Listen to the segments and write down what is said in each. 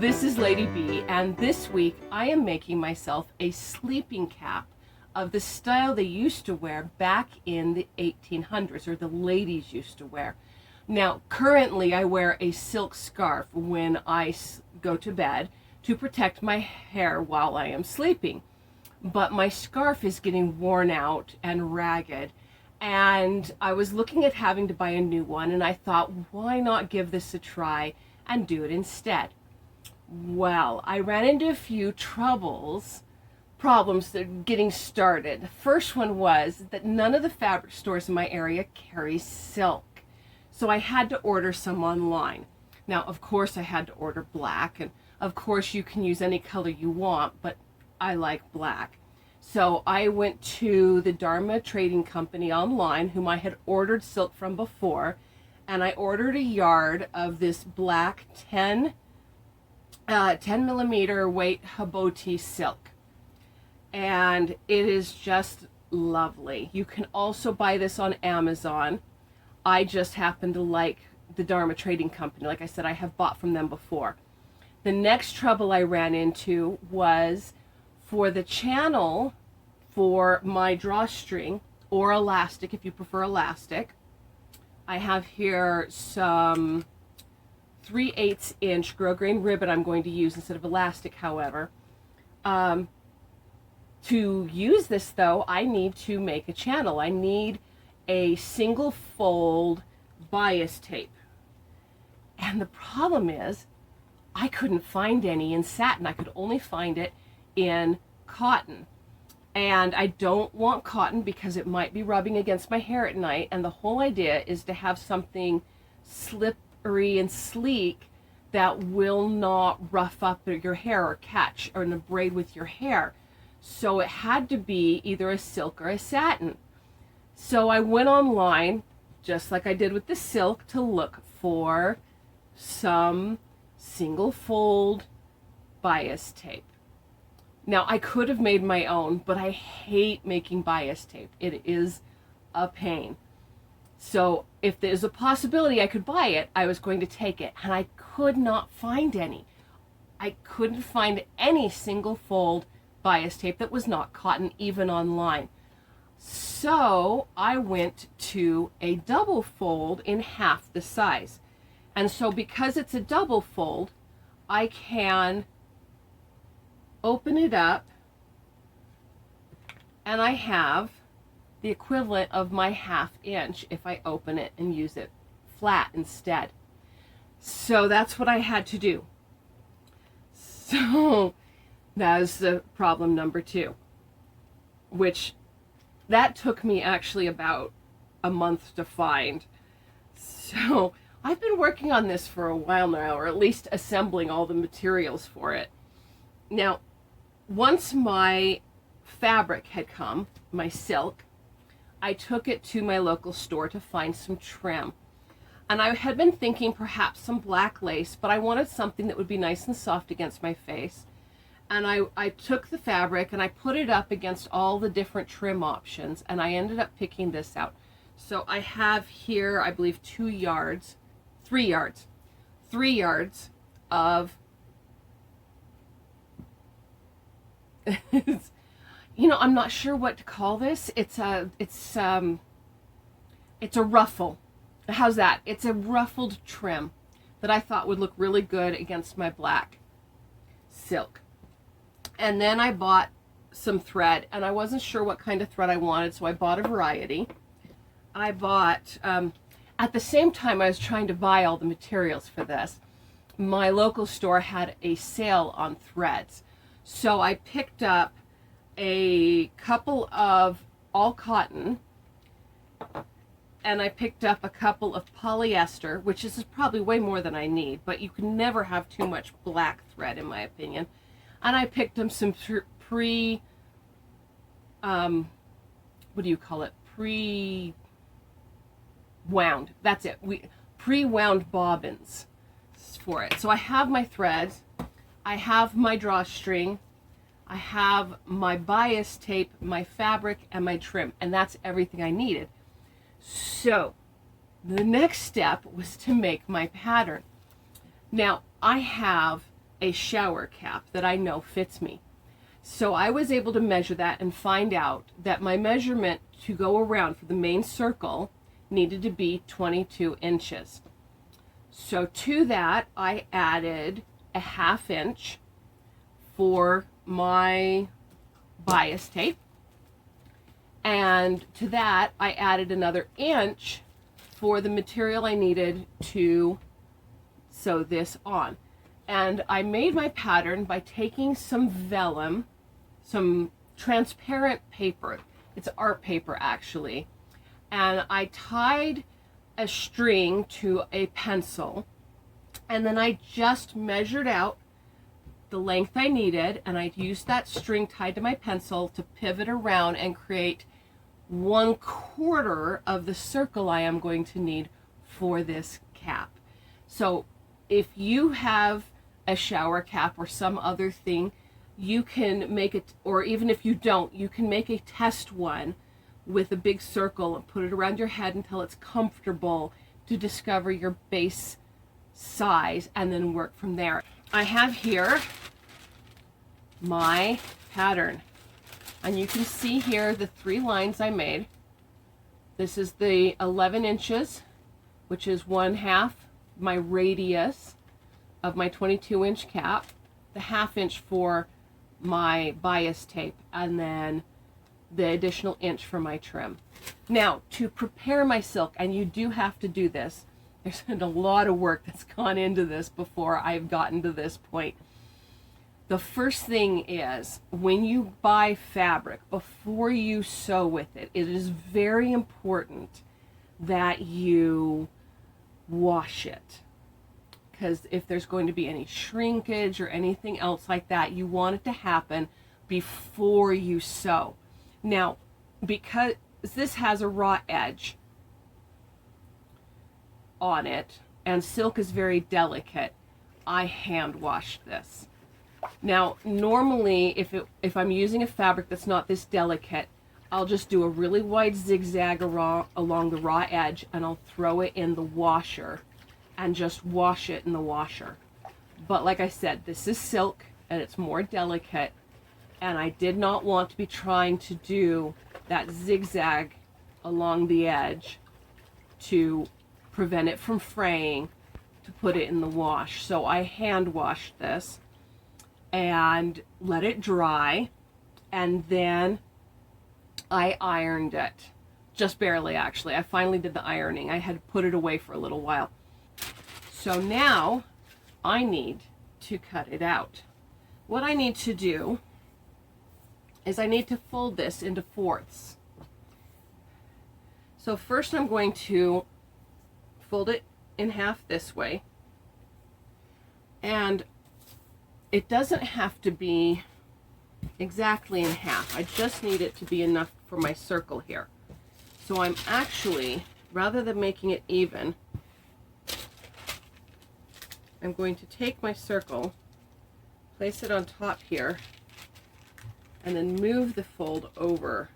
This is Lady B, and this week I am making myself a sleeping cap of the style they used to wear back in the 1800s, or the ladies used to wear. Now, currently I wear a silk scarf when I go to bed to protect my hair while I am sleeping. But my scarf is getting worn out and ragged, and I was looking at having to buy a new one, and I thought, why not give this a try and do it instead? Well, I ran into a few problems that getting started. The first one was that none of the fabric stores in my area carry silk, so I had to order some online. Now, of course, I had to order black, and of course you can use any color you want, but I like black. So I went to the Dharma Trading Company online, whom I had ordered silk from before, and I ordered a yard of this black 10 millimeter weight Haboti silk, and it is just lovely. You can also buy this on Amazon. I just happen to like the Dharma Trading Company. Like I said, I have bought from them before. The next trouble I ran into was for the channel for my drawstring, or elastic if you prefer elastic. I have here some 3/8 inch grosgrain ribbon I'm going to use instead of elastic, however. To use this though, I need to make a channel. I need a single fold bias tape. And the problem is, I couldn't find any in satin. I could only find it in cotton. And I don't want cotton because it might be rubbing against my hair at night. And the whole idea is to have something slippery and sleek that will not rough up your hair or catch or braid with your hair. So it had to be either a silk or a satin. So I went online, just like I did with the silk, to look for some single fold bias tape. Now, I could have made my own, but I hate making bias tape. It is a pain. So if there's a possibility I could buy it, I was going to take it, and I could not find any. I couldn't find any single fold bias tape that was not cotton, even online. So I went to a double fold in half the size. And so because it's a double fold, I can open it up, and I have the equivalent of my 1/2 inch if I open it and use it flat instead. So that's what I had to do. So that is the problem number 2, which that took me actually about a month to find. So I've been working on this for a while now, or at least assembling all the materials for it. Now, once my fabric had come, my silk, I took it to my local store to find some trim. And I had been thinking perhaps some black lace, but I wanted something that would be nice and soft against my face. And I took the fabric and I put it up against all the different trim options, and I ended up picking this out. So I have here, I believe, 3 yards of you know, I'm not sure what to call this. It's a ruffle. How's that? It's a ruffled trim that I thought would look really good against my black silk. And then I bought some thread, and I wasn't sure what kind of thread I wanted, so I bought a variety. I bought, at the same time I was trying to buy all the materials for this, my local store had a sale on threads. So I picked up a couple of all cotton, and I picked up a couple of polyester, which is probably way more than I need, but you can never have too much black thread, in my opinion. And I picked up some pre-wound, that's it, pre-wound bobbins for it. So I have my threads, I have my drawstring, I have my bias tape, my fabric, and my trim, and that's everything I needed. So the next step was to make my pattern. Now I have a shower cap that I know fits me. So I was able to measure that and find out that my measurement to go around for the main circle needed to be 22 inches. So to that, I added a 1/2 inch for my bias tape. And to that, I added another inch for the material I needed to sew this on. And I made my pattern by taking some vellum, some transparent paper. It's art paper actually. And I tied a string to a pencil, and then I just measured out the length I needed, and I used that string tied to my pencil to pivot around and create 1/4 of the circle I am going to need for this cap. So if you have a shower cap or some other thing, you can make it, or even if you don't, you can make a test one with a big circle and put it around your head until it's comfortable to discover your base size and then work from there. I have here my pattern, and you can see here the 3 lines I made. This is the 11 inches, which is 1/2 my radius of my 22-inch cap, the 1/2 inch for my bias tape, and then the additional inch for my trim. Now, to prepare my silk, and you do have to do this, there's been a lot of work that's gone into this before I've gotten to this point. The first thing is, when you buy fabric, before you sew with it, it is very important that you wash it. Because if there's going to be any shrinkage or anything else like that, you want it to happen before you sew. Now, because this has a raw edge on it, and silk is very delicate, I hand washed this. Now, normally, if I'm using a fabric that's not this delicate, I'll just do a really wide zigzag along the raw edge, and I'll throw it in the washer and just wash it in the washer. But like I said, this is silk and it's more delicate, and I did not want to be trying to do that zigzag along the edge to prevent it from fraying to put it in the wash. So I hand washed this and let it dry, and then I ironed it. Just barely, actually. I finally did the ironing. I had put it away for a little while. So now I need to cut it out. What I need to do is I need to fold this into 4ths. So first I'm going to fold it in half this way, and it doesn't have to be exactly in half. I just need it to be enough for my circle here. So I'm actually, rather than making it even, I'm going to take my circle, place it on top here, and then move the fold over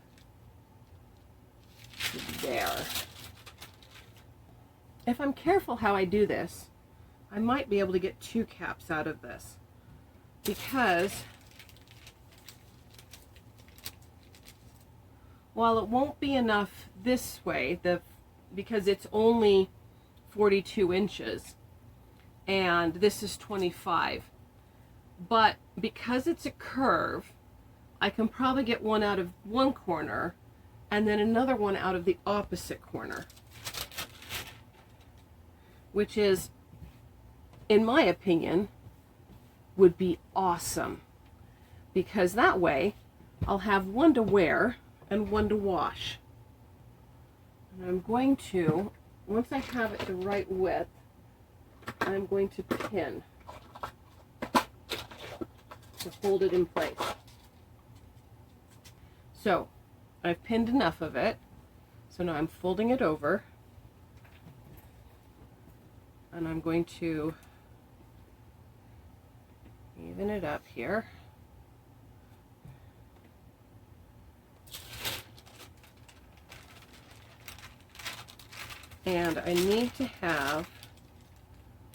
to there. If I'm careful how I do this, I might be able to get 2 caps out of this, because while it won't be enough this way, because it's only 42 inches and this is 25, but because it's a curve, I can probably get one out of one corner and then another one out of the opposite corner, which is, in my opinion, would be awesome, because that way I'll have one to wear and one to wash. And I'm going to, once I have it the right width, I'm going to pin to hold it in place. So I've pinned enough of it, so now I'm folding it over, and I'm going to even it up here. And I need to have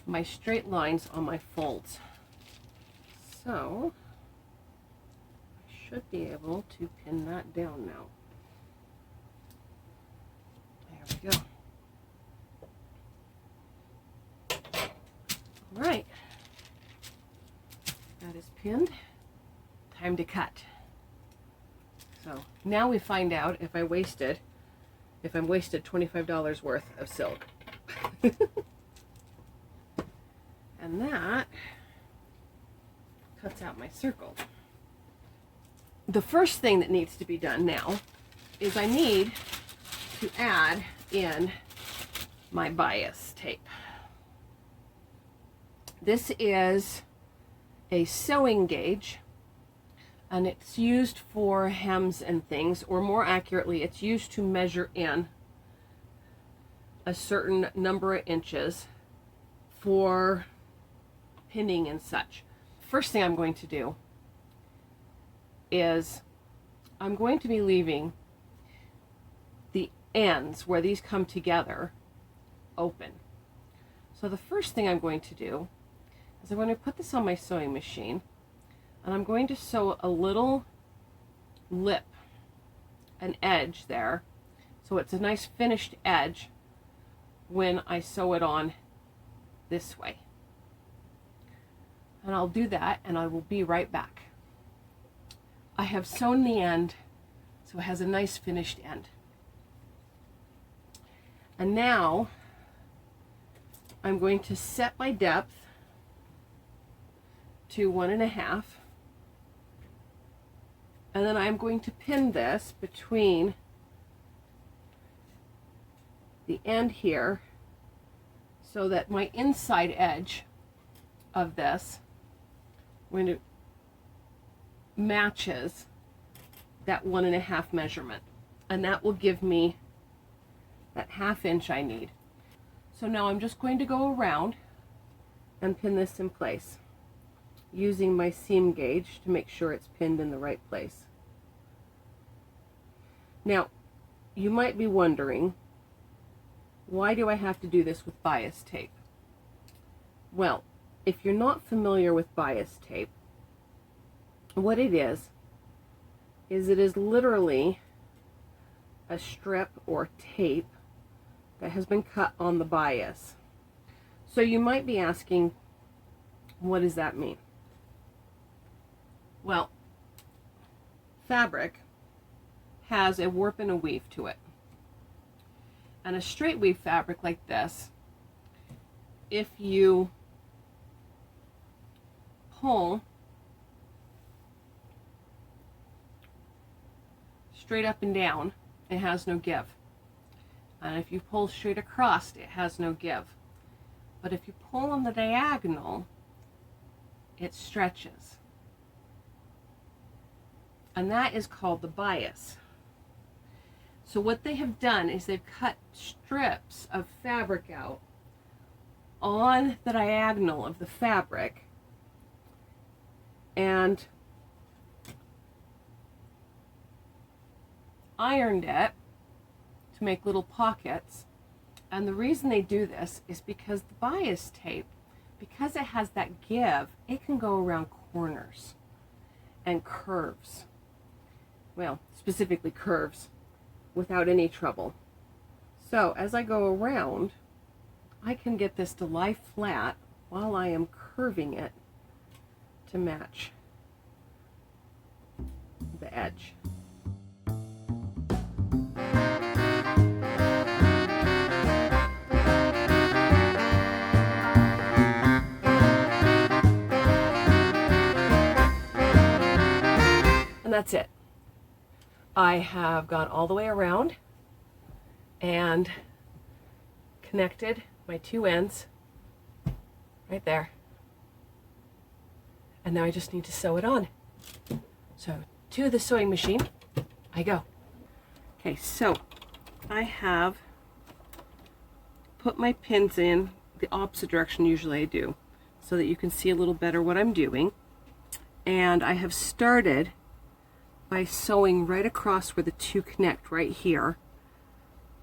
my straight lines on my folds. So I should be able to pin that down now. There we go. All right, that is pinned. Time to cut. So now we find out if I'm wasted $25 worth of silk. And that cuts out my circle. The first thing that needs to be done now is I need to add in my bias tape. This is a sewing gauge, and it's used for hems and things, or more accurately, it's used to measure in a certain number of inches for pinning and such. First thing I'm going to do is I'm going to be leaving the ends where these come together open. So the first thing I'm going to do is I'm going to put this on my sewing machine, and I'm going to sew a little lip, an edge there, so it's a nice finished edge when I sew it on this way. And I'll do that, and I will be right back. I have sewn the end so it has a nice finished end. And now I'm going to set my depth to 1.5, and then I'm going to pin this between the end here so that my inside edge of this when it matches that 1.5 measurement, and that will give me that 1/2 inch I need. So now I'm just going to go around and pin this in place using my seam gauge to make sure it's pinned in the right place. Now you might be wondering, why do I have to do this with bias tape? Well, if you're not familiar with bias tape, what it is it is literally a strip or tape that has been cut on the bias. So you might be asking, what does that mean? Well, fabric has a warp and a weave to it. And a straight weave fabric like this, if you pull straight up and down, it has no give. And if you pull straight across, it has no give. But if you pull on the diagonal, it stretches. And that is called the bias. So what they have done is they've cut strips of fabric out on the diagonal of the fabric and ironed it to make little pockets. And the reason they do this is because the bias tape, because it has that give, it can go around corners and curves. Well, specifically curves, without any trouble. So as I go around, I can get this to lie flat while I am curving it to match the edge. And that's it. I have gone all the way around and connected my two ends right there. And now I just need to sew it on. So to the sewing machine I go. Okay, so I have put my pins in the opposite direction usually I do, so that you can see a little better what I'm doing. And I have started by sewing right across where the two connect right here,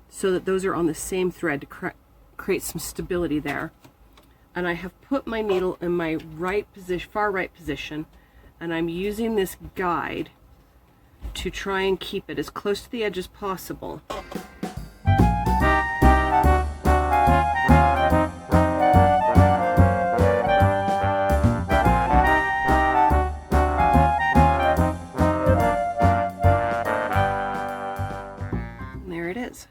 so that those are on the same thread to create some stability there. and I have put my needle in my far right position, and I'm using this guide to try and keep it as close to the edge as possible. And there it is.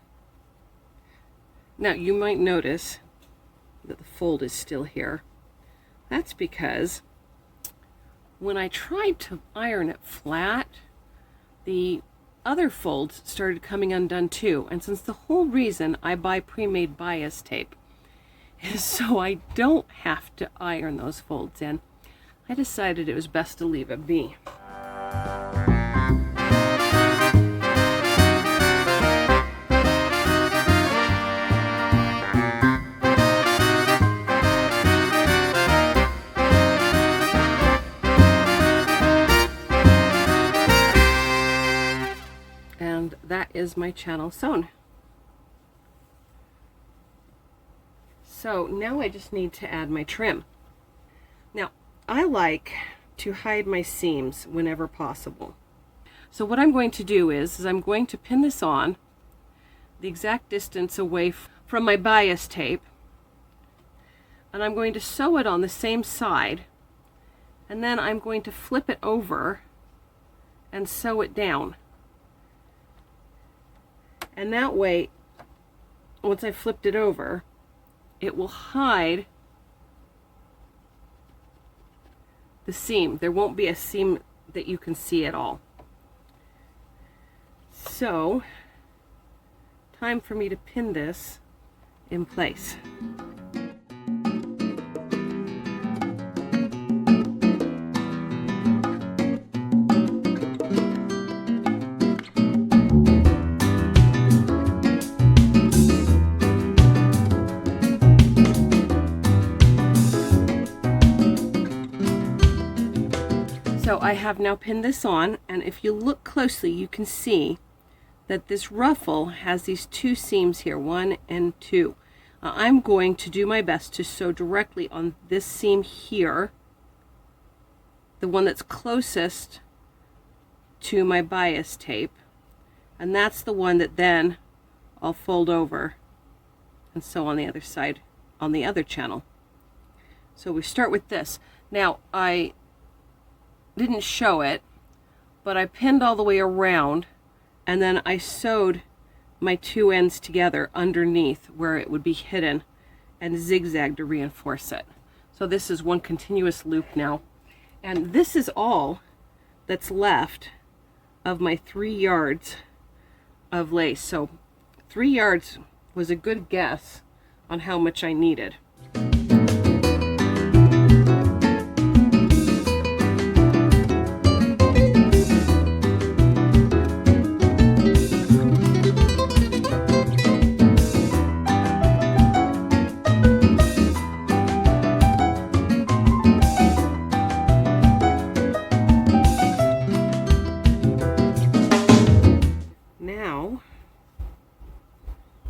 Now you might notice that the fold is still here. That's because when I tried to iron it flat, the other folds started coming undone too. And since the whole reason I buy pre-made bias tape is so I don't have to iron those folds in, I decided it was best to leave it be. And that is my channel sewn. So now I just need to add my trim. Now I like to hide my seams whenever possible. So what I'm going to do is I'm going to pin this on the exact distance away from my bias tape, and I'm going to sew it on the same side, and then I'm going to flip it over and sew it down. And that way, once I flipped it over, it will hide the seam. There won't be a seam that you can see at all. So, time for me to pin this in place. So I have now pinned this on, and if you look closely you can see that this ruffle has these two seams here, 1 and 2. I'm going to do my best to sew directly on this seam here, the one that's closest to my bias tape, and that's the one that then I'll fold over and sew on the other side on the other channel. So we start with this. Now I didn't show it, but I pinned all the way around, and then I sewed my two ends together underneath where it would be hidden and zigzagged to reinforce it. So this is one continuous loop now, and this is all that's left of my 3 yards of lace. So 3 yards was a good guess on how much I needed.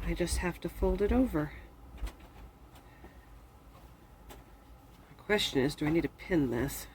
I just have to fold it over. The question is, do I need to pin this?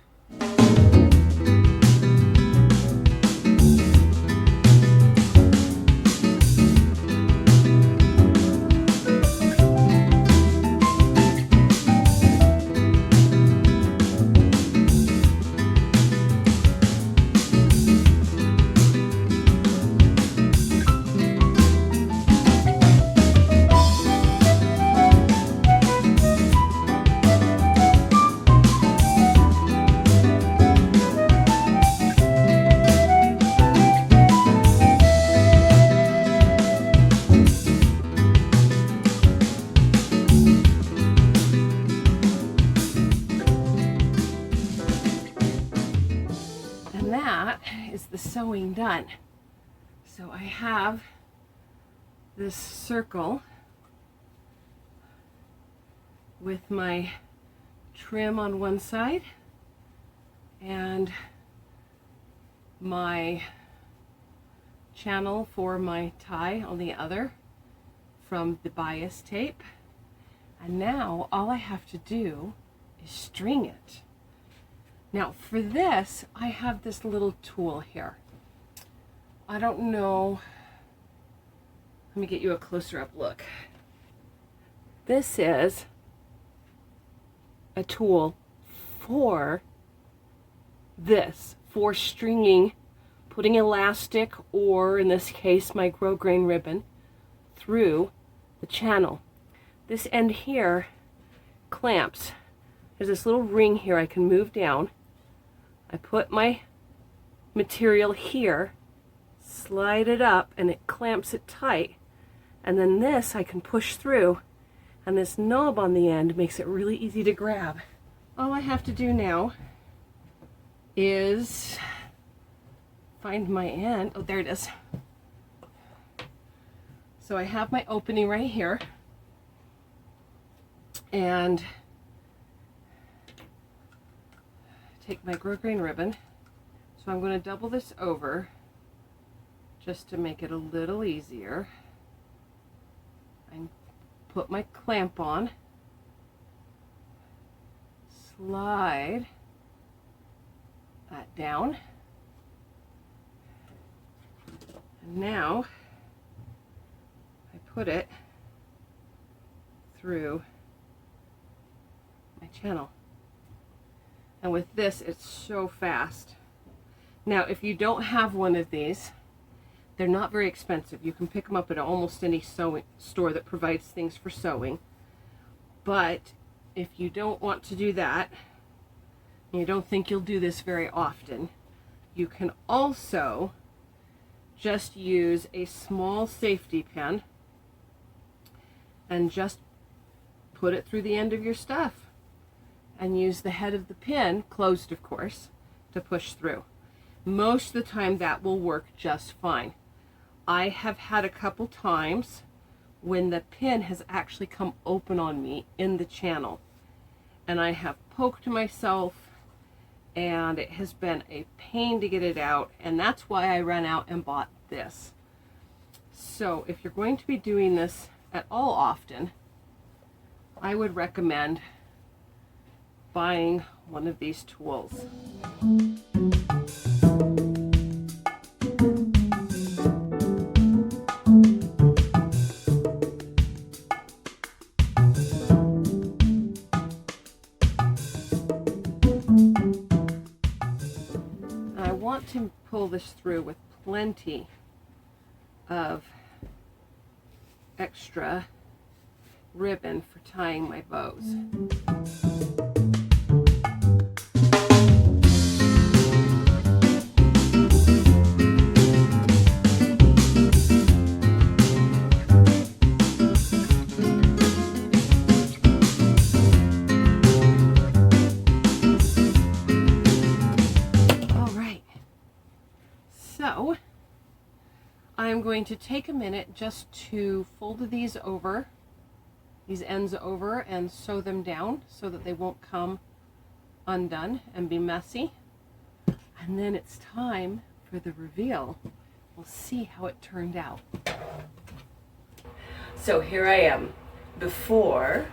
That is the sewing done. So I have this circle with my trim on one side and my channel for my tie on the other from the bias tape, And now all I have to do is string it. Now for this, I have this little tool here. I don't know, let me get you a closer up look. This is a tool for this, for stringing, putting elastic, or in this case my grosgrain ribbon, through the channel. This end here clamps. There's this little ring here I can move down. I put my material here, slide it up, and it clamps it tight. And then this I can push through, and this knob on the end makes it really easy to grab. All I have to do now is find my end. Oh, there it is. So I have my opening right here, and take my grosgrain ribbon. So I'm going to double this over just to make it a little easier. And put my clamp on, slide that down, and now I put it through my channel. And with this, it's so fast. Now, if you don't have one of these, they're not very expensive. You can pick them up at almost any sewing store that provides things for sewing. But if you don't want to do that, and you don't think you'll do this very often, you can also just use a small safety pin and just put it through the end of your stuff, and use the head of the pin, closed of course, to push through. Most of the time that will work just fine. I have had a couple times when the pin has actually come open on me in the channel, and I have poked myself, and it has been a pain to get it out, and that's why I ran out and bought this. So if you're going to be doing this at all often, I would recommend buying one of these tools. I want to pull this through with plenty of extra ribbon for tying my bows. So I'm going to take a minute just to fold these over, these ends over, and sew them down so that they won't come undone and be messy. And then it's time for the reveal. We'll see how it turned out. So here I am, before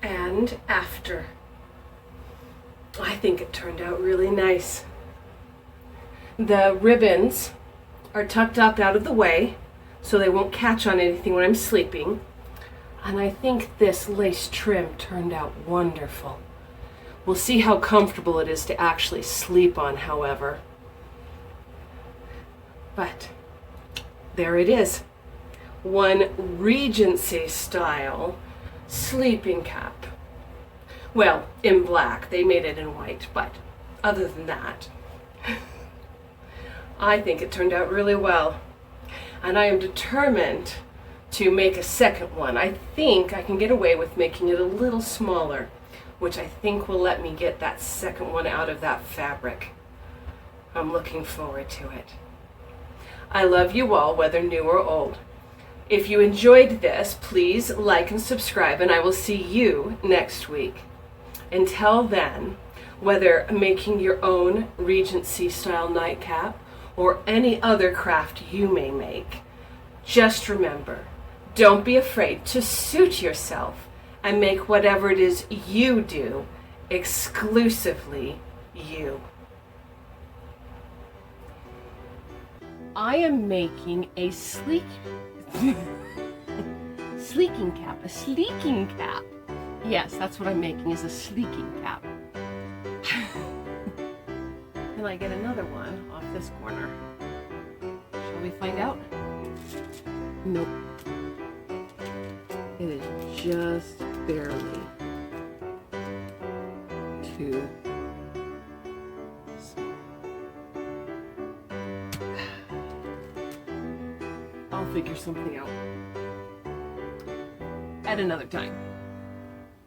and after. I think it turned out really nice. The ribbons are tucked up out of the way so they won't catch on anything when I'm sleeping. And I think this lace trim turned out wonderful. We'll see how comfortable it is to actually sleep on, however. But there it is. One Regency style sleeping cap. Well, in black. They made it in white, but other than that, I think it turned out really well. And I am determined to make a second one. I think I can get away with making it a little smaller, which I think will let me get that second one out of that fabric. I'm looking forward to it. I love you all, whether new or old. If you enjoyed this, please like and subscribe, and I will see you next week. Until then, whether making your own Regency style nightcap or any other craft you may make, just remember, Don't be afraid to suit yourself and make whatever it is you do exclusively you. I am making a sleeking cap. Yes, that's what I'm making, is a sleeking cap. Can I get another one off this corner? Shall we find out? Nope. It is just barely too small. I'll figure something out at another time.